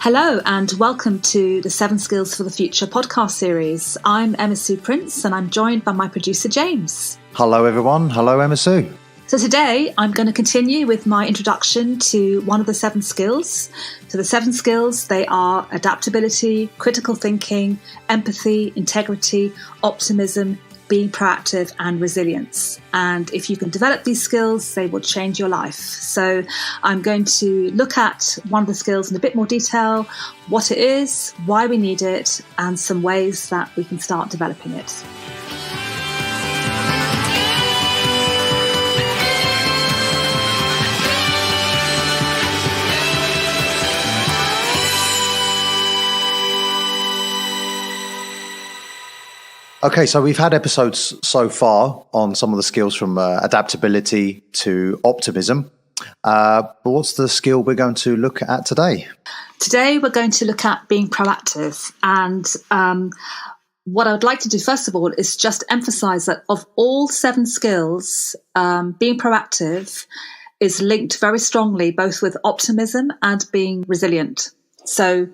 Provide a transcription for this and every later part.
Hello and welcome to the 7 Skills for the Future podcast series. I'm Emma Sue Prince and I'm joined by my producer James. Hello everyone. Hello Emma Sue. So today I'm going to continue with my introduction to one of the 7 skills. So the 7 skills, they are adaptability, critical thinking, empathy, integrity, optimism, being proactive and resilience. And if you can develop these skills, they will change your life. So I'm going to look at one of the skills in a bit more detail, what it is, why we need it, and some ways that we can start developing it. Okay, so we've had episodes so far on some of the skills from adaptability to optimism. But what's the skill we're going to look at today? Today, we're going to look at being proactive. And what I would like to do, first of all, is just emphasize that of all 7 skills, being proactive is linked very strongly both with optimism and being resilient. So,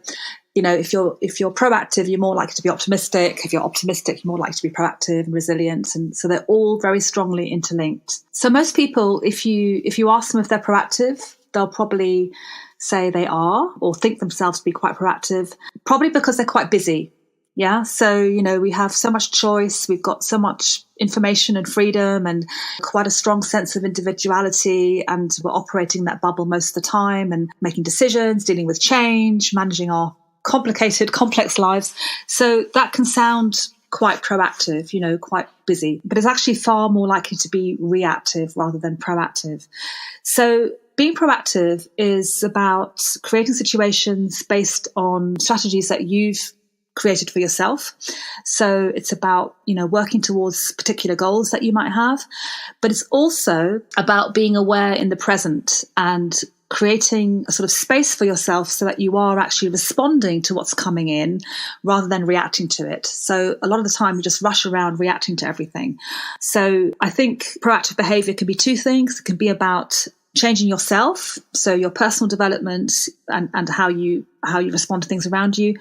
you know, if you're proactive, you're more likely to be optimistic. If you're optimistic, you're more likely to be proactive and resilient. And so they're all very strongly interlinked. So most people, if you ask them if they're proactive, they'll probably say they are or think themselves to be quite proactive, probably because they're quite busy. Yeah. So, you know, we have so much choice. We've got so much information and freedom and quite a strong sense of individuality. And we're operating in that bubble most of the time and making decisions, dealing with change, managing our complicated, complex lives. So that can sound quite proactive, you know, quite busy, but it's actually far more likely to be reactive rather than proactive. So being proactive is about creating situations based on strategies that you've created for yourself. So it's about, you know, working towards particular goals that you might have, but it's also about being aware in the present and creating a sort of space for yourself so that you are actually responding to what's coming in rather than reacting to it. So a lot of the time we just rush around reacting to everything. So I think proactive behavior can be 2 things. It can be about changing yourself, so your personal development and how you respond to things around you.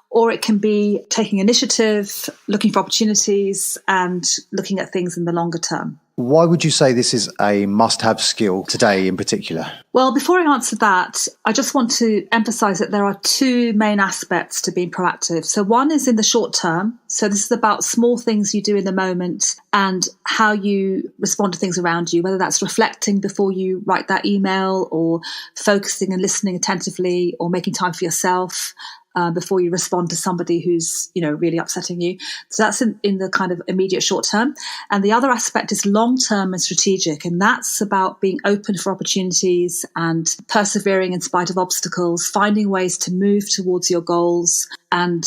Or it can be taking initiative, looking for opportunities and looking at things in the longer term. Why would you say this is a must-have skill today in particular? Well, before I answer that, I just want to emphasize that there are 2 main aspects to being proactive. So one is in the short term. So this is about small things you do in the moment and how you respond to things around you, whether that's reflecting before you write that email or focusing and listening attentively or making time for yourself. Before you respond to somebody who's, you know, really upsetting you. So that's in the kind of immediate short term. And the other aspect is long term and strategic. And that's about being open for opportunities and persevering in spite of obstacles, finding ways to move towards your goals and,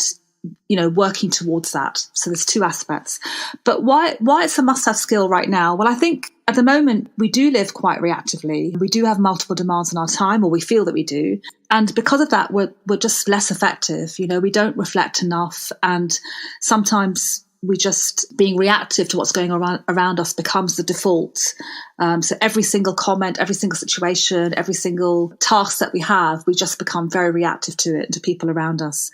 you know, working towards that. So there's 2 aspects. But why it's a must-have skill right now? Well, I think at the moment, we do live quite reactively. We do have multiple demands on our time, or we feel that we do. And because of that, we're just less effective. You know, we don't reflect enough. And sometimes we just being reactive to what's going on around us becomes the default. So every single comment, every single situation, every single task that we have, we just become very reactive to it and to people around us.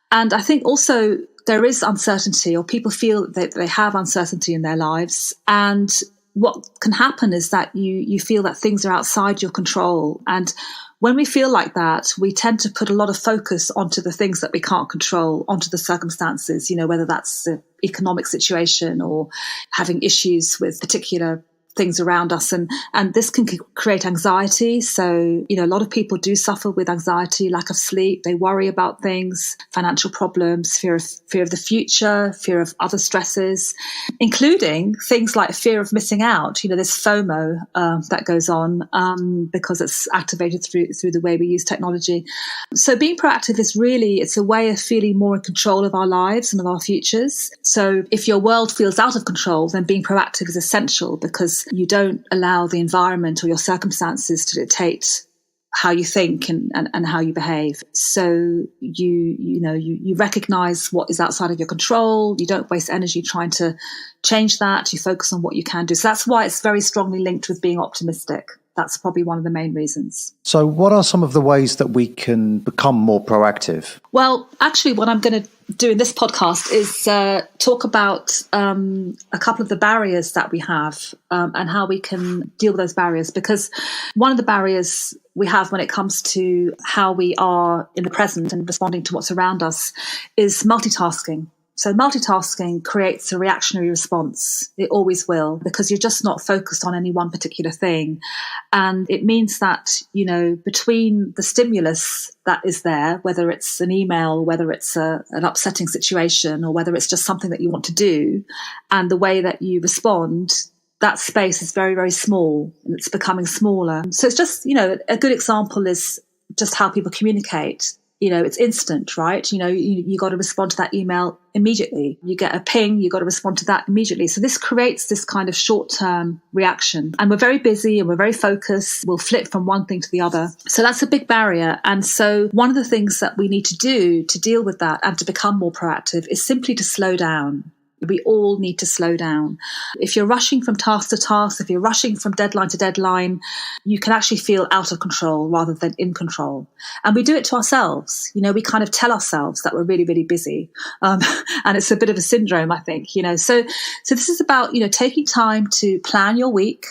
And I think also there is uncertainty, or people feel that they have uncertainty in their lives. And what can happen is that you feel that things are outside your control. And when we feel like that, we tend to put a lot of focus onto the things that we can't control, onto the circumstances, you know, whether that's the economic situation or having issues with particular things around us. And this can create anxiety. So, you know, a lot of people do suffer with anxiety, lack of sleep. They worry about things, financial problems, fear of the future, fear of other stresses, including things like fear of missing out. You know, there's FOMO that goes on because it's activated through the way we use technology. So being proactive is really, it's a way of feeling more in control of our lives and of our futures. So if your world feels out of control, then being proactive is essential because you don't allow the environment or your circumstances to dictate how you think and how you behave. So you recognize what is outside of your control. You don't waste energy trying to change that. You focus on what you can do. So that's why it's very strongly linked with being optimistic. That's probably one of the main reasons. So what are some of the ways that we can become more proactive? Well, actually, what I'm going to do in this podcast is talk about a couple of the barriers that we have and how we can deal with those barriers. Because one of the barriers we have when it comes to how we are in the present and responding to what's around us is multitasking. So multitasking creates a reactionary response. It always will, because you're just not focused on any one particular thing. And it means that, between the stimulus that is there, whether it's an email, whether it's an upsetting situation, or whether it's just something that you want to do, and the way that you respond, that space is very, very small, and it's becoming smaller. So it's just, a good example is just how people communicate. It's instant, right? You got to respond to that email immediately. You get a ping, you got to respond to that immediately. So this creates this kind of short-term reaction. And we're very busy and we're very focused. We'll flip from one thing to the other. So that's a big barrier. And so one of the things that we need to do to deal with that and to become more proactive is simply to slow down. We all need to slow down. If you're rushing from task to task, if you're rushing from deadline to deadline, you can actually feel out of control rather than in control. And we do it to ourselves. We kind of tell ourselves that we're really, really busy. And it's a bit of a syndrome, I think, So this is about, taking time to plan your week,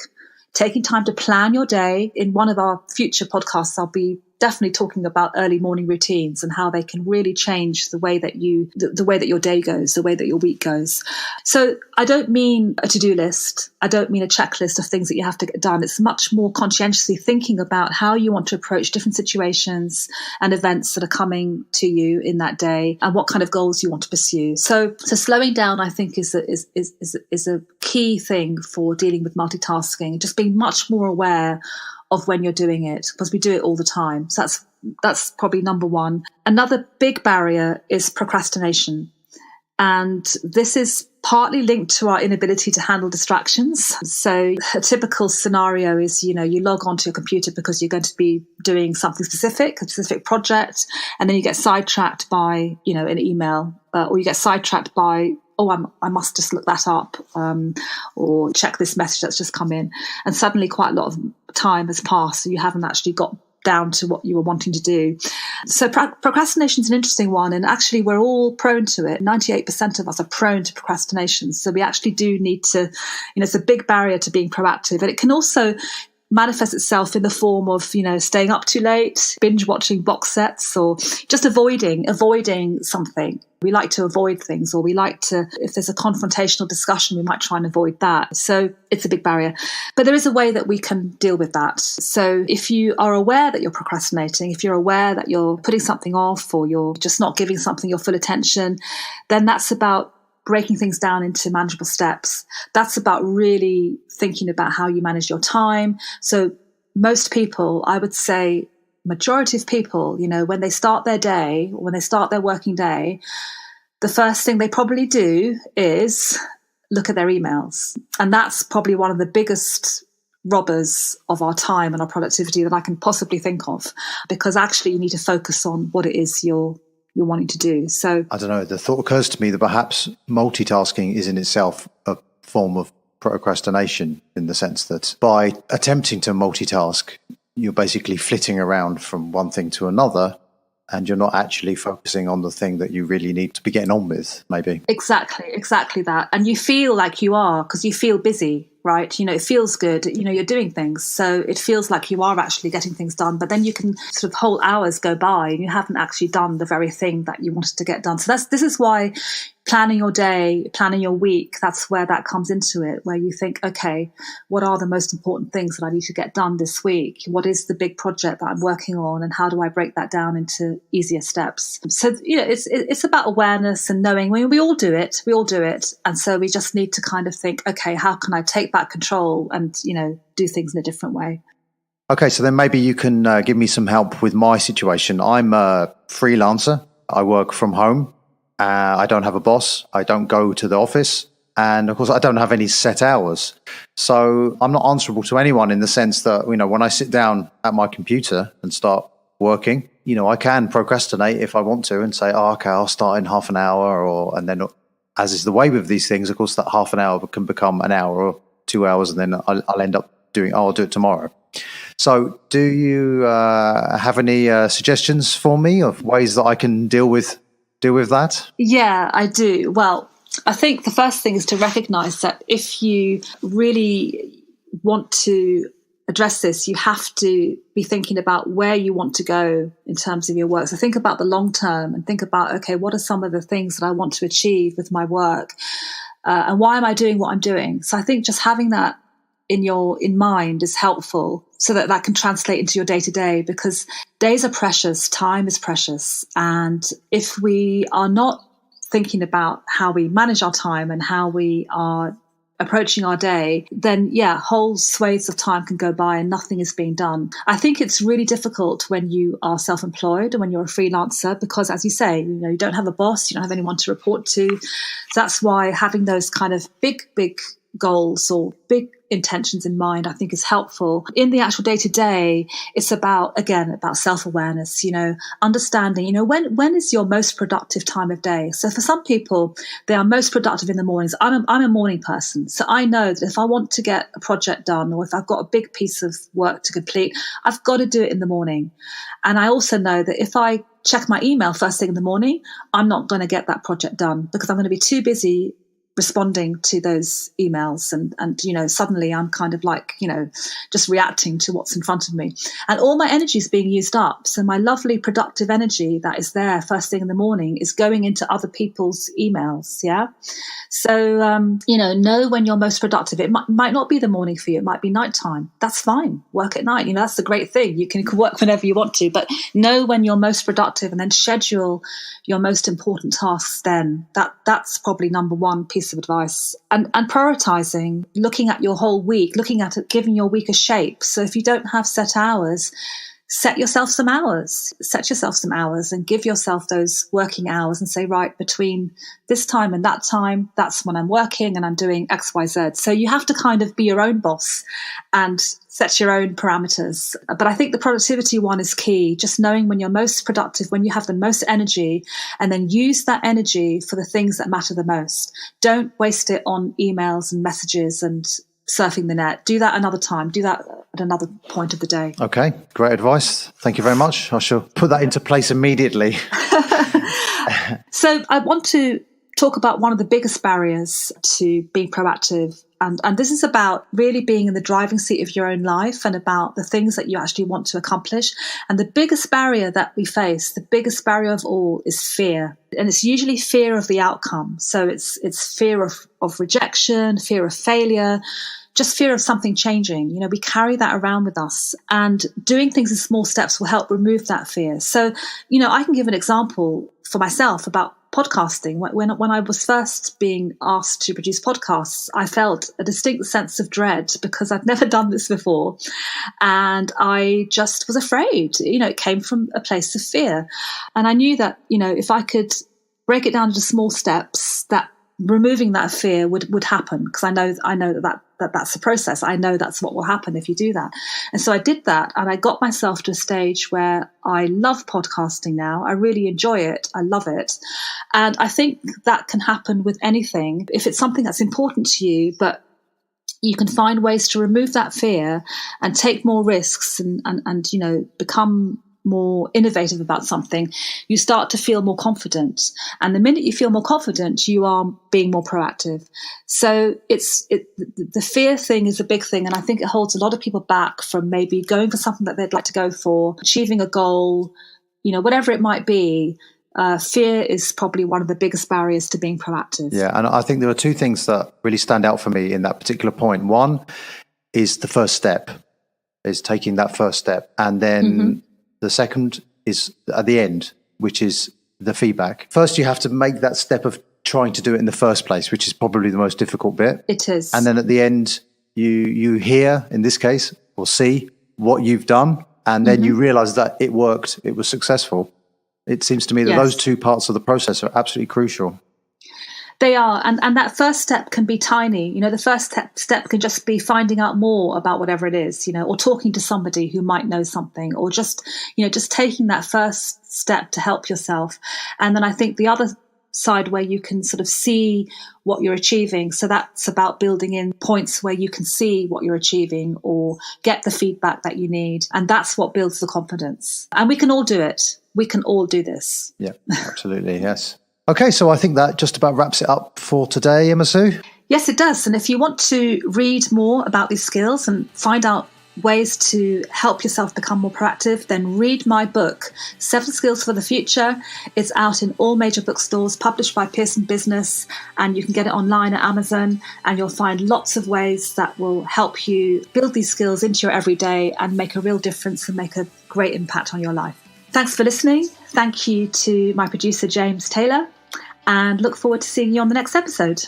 taking time to plan your day. In one of our future podcasts, I'll be definitely talking about early morning routines and how they can really change the way that the way that your day goes, the way that your week goes. So I don't mean a to-do list. I don't mean a checklist of things that you have to get done. It's much more conscientiously thinking about how you want to approach different situations and events that are coming to you in that day and what kind of goals you want to pursue. So slowing down, I think, is a key thing for dealing with multitasking, just being much more aware of when you're doing it, because we do it all the time. So that's probably number one. Another big barrier is procrastination. And this is partly linked to our inability to handle distractions. So a typical scenario is, you log onto your computer because you're going to be doing something specific, a specific project, and then you get sidetracked by, an email, or you get sidetracked by, I must just look that up, or check this message that's just come in. And suddenly quite a lot of time has passed, so you haven't actually got down to what you were wanting to do. So procrastination is an interesting one, and actually we're all prone to it. 98% of us are prone to procrastination. So we actually do need to, it's a big barrier to being proactive. And it can also manifest itself in the form of, staying up too late, binge watching box sets, or just avoiding something. We like to avoid things, or we like to, if there's a confrontational discussion, we might try and avoid that. So it's a big barrier. But there is a way that we can deal with that. So if you are aware that you're procrastinating, if you're aware that you're putting something off, or you're just not giving something your full attention, then that's about breaking things down into manageable steps. That's about really thinking about how you manage your time. So most people, I would say majority of people, when they start their day, when they start their working day, the first thing they probably do is look at their emails. And that's probably one of the biggest robbers of our time and our productivity that I can possibly think of, because actually you need to focus on what it is you're wanting to do. So I don't know, the thought occurs to me that perhaps multitasking is in itself a form of procrastination, in the sense that by attempting to multitask, you're basically flitting around from one thing to another, and you're not actually focusing on the thing that you really need to be getting on with, maybe. Exactly that. And you feel like you are, because you feel busy, right? It feels good, you're doing things. So it feels like you are actually getting things done, but then you can sort of whole hours go by and you haven't actually done the very thing that you wanted to get done. So this is why planning your day, planning your week, that's where that comes into it, where you think, okay, what are the most important things that I need to get done this week? What is the big project that I'm working on, and how do I break that down into easier steps? So, it's about awareness and knowing. I mean, we all do it. And so we just need to kind of think, okay, how can I take back control and, do things in a different way? Okay, so then maybe you can give me some help with my situation. I'm a freelancer. I work from home. I don't have a boss. I don't go to the office. And of course, I don't have any set hours. So I'm not answerable to anyone, in the sense that, when I sit down at my computer and start working, I can procrastinate if I want to and say, okay, I'll start in half an hour, and then, as is the way with these things, of course, that half an hour can become an hour or 2 hours, and then I'll end up I'll do it tomorrow. So do you have any suggestions for me of ways that I can deal with that? Yeah, I do. Well, I think the first thing is to recognize that if you really want to address this, you have to be thinking about where you want to go in terms of your work. So think about the long term and think about, okay, what are some of the things that I want to achieve with my work? And why am I doing what I'm doing? So I think just having that in mind is helpful so that that can translate into your day to day, because days are precious, time is precious. And if we are not thinking about how we manage our time and how we are approaching our day, then whole swathes of time can go by and nothing is being done. I think it's really difficult when you are self-employed and when you're a freelancer, because as you say, you don't have a boss, you don't have anyone to report to. So that's why having those kind of big goals or big intentions in mind, I think is helpful. In the actual day-to-day, it's about self-awareness, understanding, when is your most productive time of day? So for some people, they are most productive in the mornings. I'm a morning person. So I know that if I want to get a project done, or if I've got a big piece of work to complete, I've got to do it in the morning. And I also know that if I check my email first thing in the morning, I'm not going to get that project done because I'm going to be too busy responding to those emails and suddenly I'm kind of like just reacting to what's in front of me, and all my energy is being used up. So my lovely productive energy that is there first thing in the morning is going into other people's emails. So know when you're most productive. It might not be the morning for you, it might be nighttime. That's fine. Work at night. That's the great thing. You can work whenever you want to, but know when you're most productive and then schedule your most important tasks then. That's probably number one piece of advice. And prioritizing, looking at your whole week, looking at it, giving your week a shape. So if you don't have set hours, set yourself some hours and give yourself those working hours and say, right, between this time and that time, that's when I'm working and I'm doing X, Y, Z. So you have to kind of be your own boss and set your own parameters. But I think the productivity one is key, just knowing when you're most productive, when you have the most energy, and then use that energy for the things that matter the most. Don't waste it on emails and messages and surfing the net. Do that another time. Do that at another point of the day. Okay, great advice. Thank you very much. I shall put that into place immediately. So I want to talk about one of the biggest barriers to being proactive. And this is about really being in the driving seat of your own life and about the things that you actually want to accomplish. And the biggest barrier that we face, the biggest barrier of all, is fear. And it's usually fear of the outcome. So it's fear of rejection, fear of failure, just fear of something changing. We carry that around with us, and doing things in small steps will help remove that fear. So, I can give an example for myself about podcasting. When I was first being asked to produce podcasts, I felt a distinct sense of dread because I'd never done this before. And I just was afraid. It came from a place of fear. And I knew that, if I could break it down into small steps, that removing that fear would happen, because I know that's the process. I know that's what will happen if you do that. And so I did that, and I got myself to a stage where I love podcasting now. I really enjoy it. I love it. And I think that can happen with anything. If it's something that's important to you, but you can find ways to remove that fear and take more risks and become more innovative about something, you start to feel more confident. And the minute you feel more confident, you are being more proactive. So the fear thing is a big thing. And I think it holds a lot of people back from maybe going for something that they'd like to go for, achieving a goal, whatever it might be. Fear is probably one of the biggest barriers to being proactive. Yeah. And I think there are two things that really stand out for me in that particular point. One is the first step, is taking that first step. And then the second is at the end, which is the feedback. First, you have to make that step of trying to do it in the first place, which is probably the most difficult bit. It is. And then at the end, you hear, in this case, or see what you've done, and then you realize that it worked, it was successful. It seems to me that those two parts of the process are absolutely crucial. They are. And that first step can be tiny. The first step can just be finding out more about whatever it is, or talking to somebody who might know something, or just taking that first step to help yourself. And then I think the other side where you can sort of see what you're achieving. So that's about building in points where you can see what you're achieving or get the feedback that you need. And that's what builds the confidence. And we can all do it. We can all do this. Yeah, absolutely. Yes. Okay, so I think that just about wraps it up for today, Emma Sue. Yes, it does. And if you want to read more about these skills and find out ways to help yourself become more proactive, then read my book, 7 Skills for the Future. It's out in all major bookstores, published by Pearson Business, and you can get it online at Amazon, and you'll find lots of ways that will help you build these skills into your everyday and make a real difference and make a great impact on your life. Thanks for listening. Thank you to my producer, James Taylor, and look forward to seeing you on the next episode.